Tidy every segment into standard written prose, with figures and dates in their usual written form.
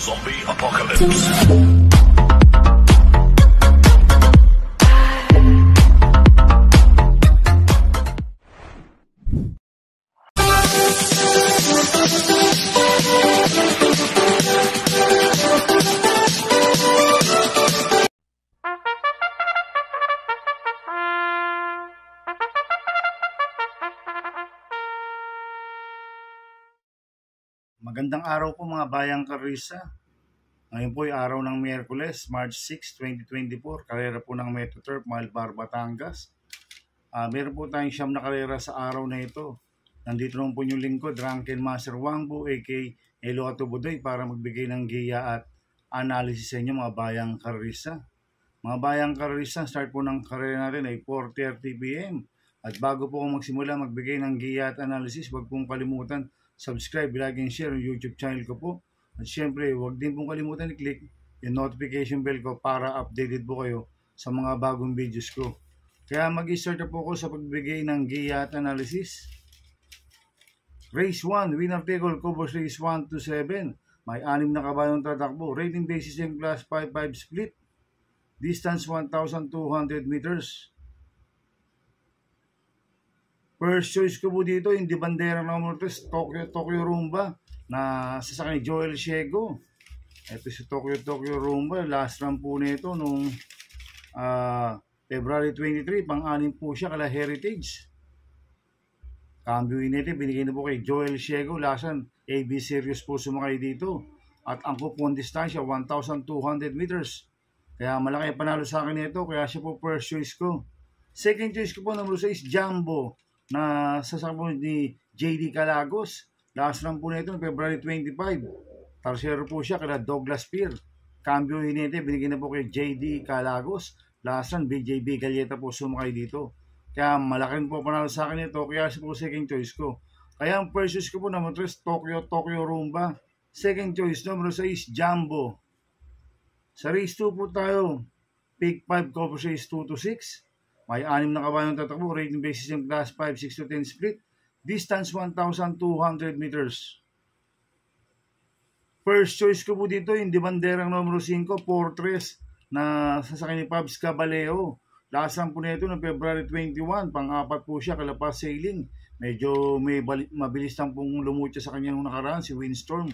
Zombie Apocalypse. Magandang araw po mga bayang karisa. Ngayon po ay araw ng Miyerkules, March 6, 2024. Karera po ng Metroturf, Malbar, Batangas. Meron po tayong siyam na karera sa araw na ito. Nandito naman po yung lingkod, Drunken Master Wangbu, a.k.a. Elo Atubudoy, para magbigay ng giya at analysis sa inyo mga bayang karisa. Mga bayang karisa, start po ng karera natin ay 4:30 p.m. At bago po ako magsimula magbigay ng giya at analysis, huwag pong kalimutan subscribe, like, and share yung YouTube channel ko po. At syempre, huwag din pong kalimutan i-click yung notification bell ko para updated po kayo sa mga bagong videos ko. Kaya mag-start na po ako sa pagbigay ng giya at analysis. Race 1, winner take all, covers race 1 to 7. May 6 na kabayong tatakbo. Rating basis yung class 5-5 split. Distance 1,200 meters. First choice ko po dito, yung di bandera ng Tokyo Rumba na sasakyan ni Joel Shego. Ito si Tokyo Rumba, last run po nito nung February 23, pang-anim po siya kala Heritage. Cambio inete, binigay na po kay Joel Shego, lasan AB Series po sumakay dito. At ang kupon distansya, 1,200 meters. Kaya malaki panalo sa akin nito, kaya siya po first choice ko. Second choice ko po, number 6, Jumbo, na sasakyan ni JD Calagos. Last run po nito, February 25. Tarsero po siya kala Douglas Peer. Cambio hinete, binigyan na po kay JD Calagos. Last run, BJB Galleta po sumakay dito. Kaya malaking po panalo sa akin ito, kaya siya po second choice ko. Kaya ang first choice ko po, number 3, Tokyo Rumba. Second choice, number 6, Jumbo. Sa race 2 po tayo, Pick 5, cover race 2 to 6. May 6 na kabayong tatakbo, rating basis yung class 5, 6 to 10 split. Distance 1,200 meters. First choice ko po dito, yung di banderang numero 5, Fortress, na sasakyan ni Pabs Caballeo. Last run po nito noong February 21, pang-apat po siya, kalapas sailing. Medyo mabilis lang pong lumutya sa kanya nung nakaraan, si Windstorm,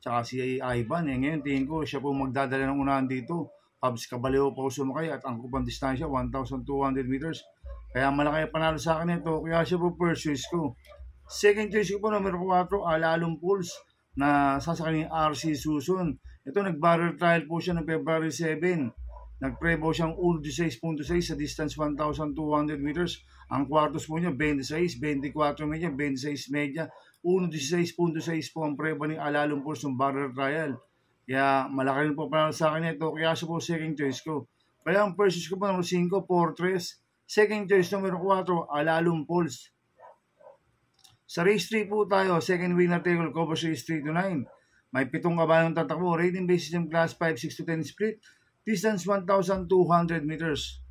tsaka si Ivan. Ngayon, tingin ko siya po magdadala ng unahan dito. Pabs Caballeo po sumakay at ang kupang distansya 1,200 meters. Kaya malaki panalo sa akin ito, kaya siya po first choice ko. Second choice ko po, numero 4, Alalong Pulse, na sasakyan ni RC Susun. Ito, nag-barrel trial po siya noong February 7. Nag-prevo siyang 16.6 sa distance 1,200 meters. Ang kwartos po niya 26, 24 media, 26 media, 16.6 po ang prevo ni Alalong Pulse ng barrel trial. Kaya malaki rin po panalo sa akin ito, kaya siya po second choice ko. Kaya ang first choice ko po, numero 5, Fortress. Second choice, numero 4, Alalong Pulse. Sa race 3 po tayo, second winner take all, covers race 3 to 9. May 7 kabayong tatakbo, rating basis yung class 5, 6 to 10 split. Distance 1,200 meters.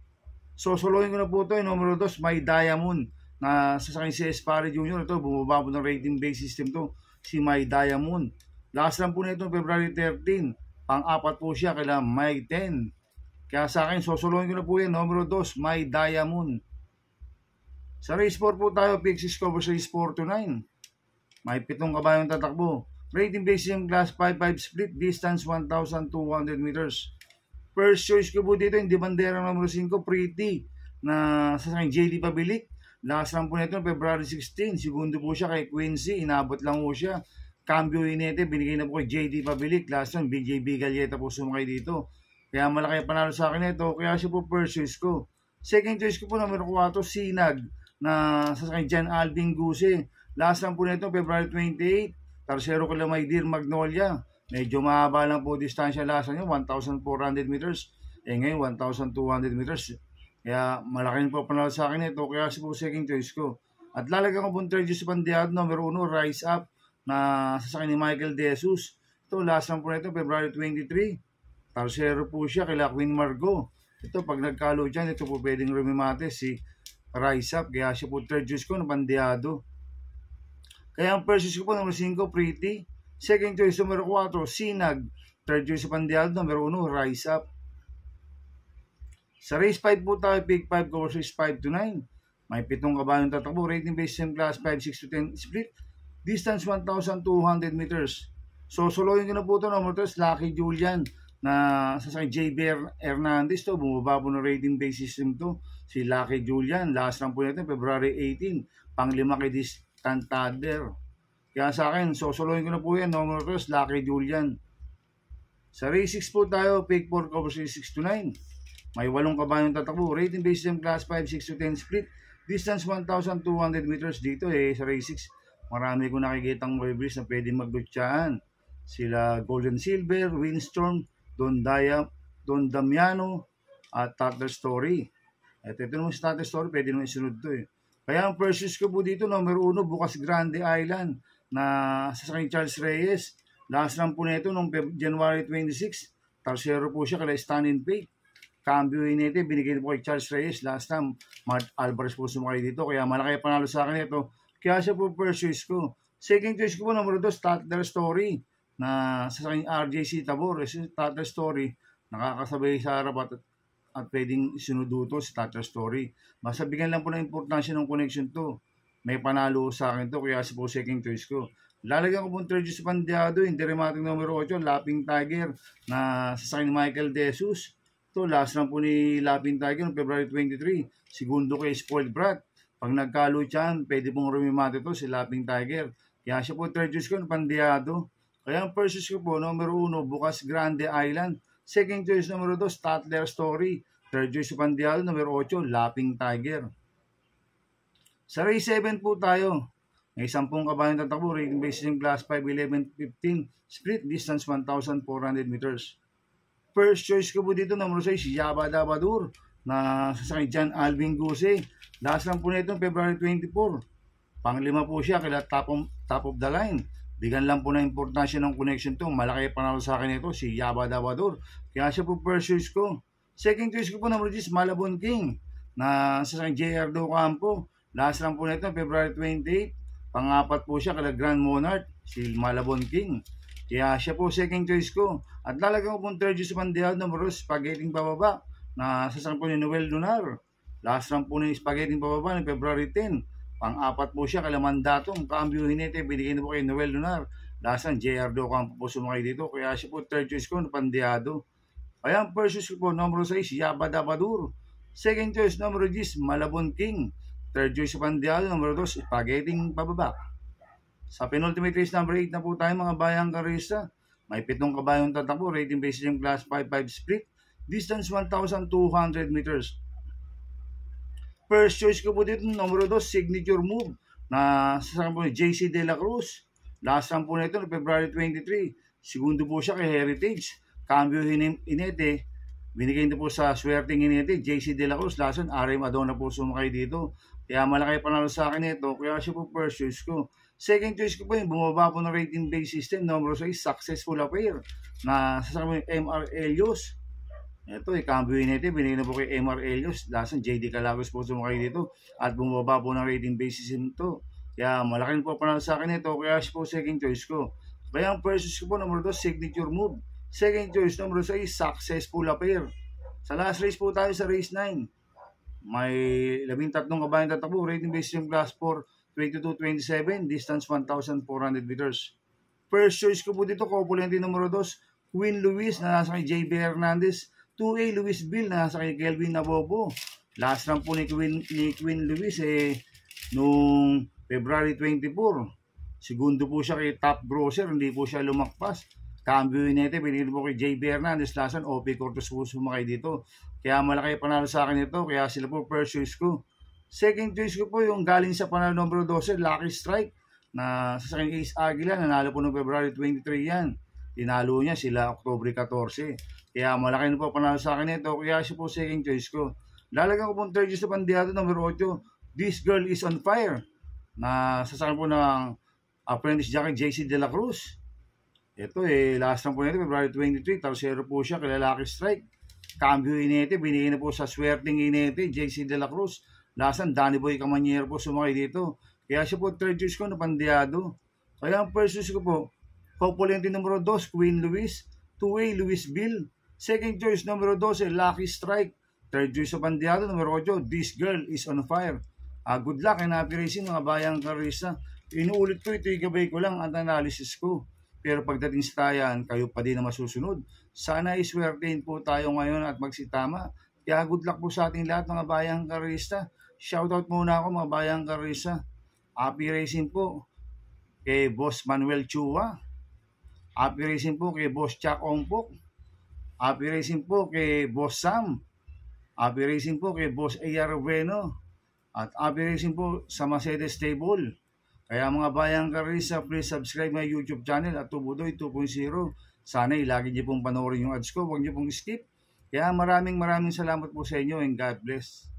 So, soloin ko na po ito, yung numero 2, may Diamond, na sasakyan si Espare Jr. Ito, bumaba po ng rating base system to, si May Diamond. Last run po nito, February 13, pang-apat po siya, kaya May 10. Kaya sa akin, sosoloin ko na po yan, numero 2, May Diamond. Sa race 4 po tayo, Pixis covers race 4 to 9. May 7 kabayong tatakbo. Rating base yung class 5-5 split, distance 1,200 meters. First choice ko po dito, yung di bandera numero 5, Pretty, na sasakyan JD Pabilik. Last run po nito, February 16. Segundo po siya kay Quincy, inabot lang po siya. Cambio inete, binigay na po kay JD Pabilik. Last run, BJB Galleta po sumakay dito. Kaya malaki panalo sa akin ito, kaya siya po first choice ko. Second choice ko po, numero 4, Sinag, na sasakyan Jan Alvin Guse. Last run po nito, February 28. Tarsero ko lang may Deer Magnolia. Medyo mahaba lang po distansya last run yun, 1,400 meters. Ngayon, 1,200 meters. Kaya malaki po panalo sa akin ito, kaya siya po second choice ko. At lalagyan ko po Third Bandeado, numero 1, Rise Up, na sasakyan ni Michael De Jesus. Ito, last run po nito, February 23. Tarsero po siya kay Queen Margot. Ito, pag nagkalo dyan, ito po pwedeng rumimate si Rise Up. Kaya siya po third choice ko na Bandeado. Kaya ang first choice ko po, number 5, Pretty. Second choice, numero 4, Sinag, third choice sa Pandial, number 1, Rise Up. Sa race 5 po tayo, pick 5 courses 5 to 9. May 7 kabayong tatakbo, rating based on class 5, 6 to 10 split. Distance 1,200 meters. So, soloyin ko na po ito, number 3, Lucky Julian, na sa JB Hernandez to, bumaba po ng rating based system to. Si Lucky Julian, last run po natin, February 18, pang-5 kay Distant Toddler. Kaya sa akin, soloyin ko na po yan, number 3, Lucky Julian. Sa race 6 po tayo, pick 4 courses 6 to 9. May 8 kabayong tatakbo, rating based on class 5, 6 to 10 split. Distance 1,200 meters dito sa race 6. Marami ko nakikitang waivers na pwede maglutsaan. Sila Golden Silver, Windstorm, Don Damiano, at Tatler Story. At ito naman sa Tatler Story, pwede naman isunod to Kaya ang purchase ko po dito, number 1, Bukas Grande Island, na sasakyan Charles Reyes. Last run po nito noong January 26. Tarsero po siya kala Stand in Faith. Cambio inete, binigay po kay Charles Reyes. Last time, Mart Alvarez po sumakay dito. Kaya malaki panalo sa akin ito. Kaya siya po first choice ko. Second choice ko po, number 2, Tatler Story, na sa RJC Tabor. Tatler Story, nakakasabay sa harap at pwedeng sinuduto si Tatler Story. Basta bigyan lang po ng importansya ng connection to. May panalo sa akin to, kaya siya po second choice ko. Lalagyan ko po third choice sa Pandiado, yung dramatic number 8, Lapping Tiger, na sa Michael De Jesus. To last lang po ni Lapping Tiger noong February 23. Segundo kay Spoiled Brat. Pag nagkalutyan, pwede pong rumimate to si Lapping Tiger. Kaya siya po third choice ko ng Pandiado. Kaya ang first choice ko po, number 1, Bukas Grande Island. Second choice, number 2, Tatler Story. Third choice sa Pandiado, number 8, Lapping Tiger. Sa race 7 po tayo. May 10 kabayang tatakbo, rating based in class 5, 11, 15, split distance 1,400 meters. First choice ko po dito, number 6, Yaba Dabadur, na sasakay John Alvin Guse. Last lang po nito, February 24. Pang-5 po siya, kaya top of the line. Bigyan lang po na importansya ng connection to. Malaki panalo sa akin ito, si Yaba Dabadur. Kaya siya po first choice ko. Second choice ko po, number 6, Malabon King, na sasakay JR Do Campo. Last lang po nito, February 28. Pang-4 po siya, kaya Grand Monarch, si Malabon King. Kaya siya po second choice ko. At lalagyan ko pong third choice sa Pandial, number 2, Spaghetti Bababa, na sasakyan po ni Noel Lunar. Last run po ni Spaghetti Bababa ni February 10. Pang-4 po siya, Kalamandatong, Cambio Hinete, binigay na po kay Noel Lunar. Last run, JR Do Campo po sumakay dito. Kaya siya po third choice ko na Pandiado. Kaya ang first choice ko po, number 6, Yaba Dabadur. Second choice, number 10, Malabon King. Third choice sa Pandiado, number 2, Spaghetti Bababa. Sa penultimate race number 8 na po tayo mga bayang karista. May 7 kabayong tatakbo, rating based in class 5-5 split. Distance 1,200 meters. First choice ko po dito, number 2, Signature Move, na sasakyan po ni JC De La Cruz. Last run po na ito, February 23. Segundo po siya kay Heritage. Cambio Hinete, binigay na po sa Swerting Hinete, JC De La Cruz. Last run, RM Adona po sumakay dito. Kaya malaki panalo sa akin ito, kaya siya po first choice ko. Second choice ko po yung bumaba po ng rating based system, number 6, Successful Affair, na sasakyan po yung MR Elios. Ito, Cambio Hinete, binigay na po kay MR Elios. Last JD Calagos po sumakay dito. At bumaba po ng rating basis ito. Kaya malaki po panalo sa akin ito. Kaya siya po second choice ko. Kaya ang first choice ko po, number 2, Signature Move. Second choice, number 6, Successful Affair. Sa last race po tayo sa race 9. May 13 kabayang tatakbo. Rating basis yung class 4, 22-27. Distance 1,400 meters. First choice ko po dito, Copulente number 2, Queen Luis, na nasa kay JB Hernandez. 2A Luis Bill, na nasa kay Kelvin Nabobo. Last run po ni Queen Luis noong February 24. Segundo po siya kay Top Browser, hindi po siya lumakpas. Cambio Hinete, binigyan po kay JB Hernandez. Last run, OP Cortez po sumakay dito. Kaya malaki panalo sa akin ito, kaya sila po first choice ko. Second choice ko po yung galing sa panalo number 12, Lucky Strike, na sa Ace Aguila, nanalo po noong February 23 yan. Tinalo niya sila October 14. Kaya malaki na po panalo sa akin ito, kaya siya po second choice ko. Lalagyan ko po third choice sa Pandiado, number 8, This Girl Is On Fire, na sasakyan po ng apprentice jockey JC De La Cruz. Ito last time po nito, February 23, tarsero po siya, kay Lucky Strike. Cambio Hinete, binigay na po sa Swerting Hinete, JC De La Cruz. Last time, Danny Boy Camaniero po sumakay dito. Kaya siya po third choice ko na Pandiado. Kaya ang first choice ko po, Copulente numero 2, Queen Luis. 2A, Louisville. Second choice, numero 12, Lucky Strike. Third choice sa Bandeado, numero 8, This Girl is on Fire. Good luck and happy racing mga bayang karista. Inuulit ko, ito gabay ko lang ang analysis ko. Pero pagdating sa tayan, kayo pa din na masusunod. Sana iswertein po tayo ngayon at magsitama. Kaya good luck po sa ating lahat mga bayang karista. Shoutout muna ako mga bayang karista. Happy racing po kay Boss Manuel Chua. Happy racing po kay Boss Chuck Ompok. Happy racing po kay Boss Sam. Happy racing po kay Boss A.R. Bueno. At happy racing po sa Mercedes Stable. Kaya mga bayang karista, please subscribe my YouTube channel at Tubudoy 2.0. Sana lagi niyo pong panoorin yung ads ko. Huwag niyo pong skip. Kaya maraming salamat po sa inyo and God bless.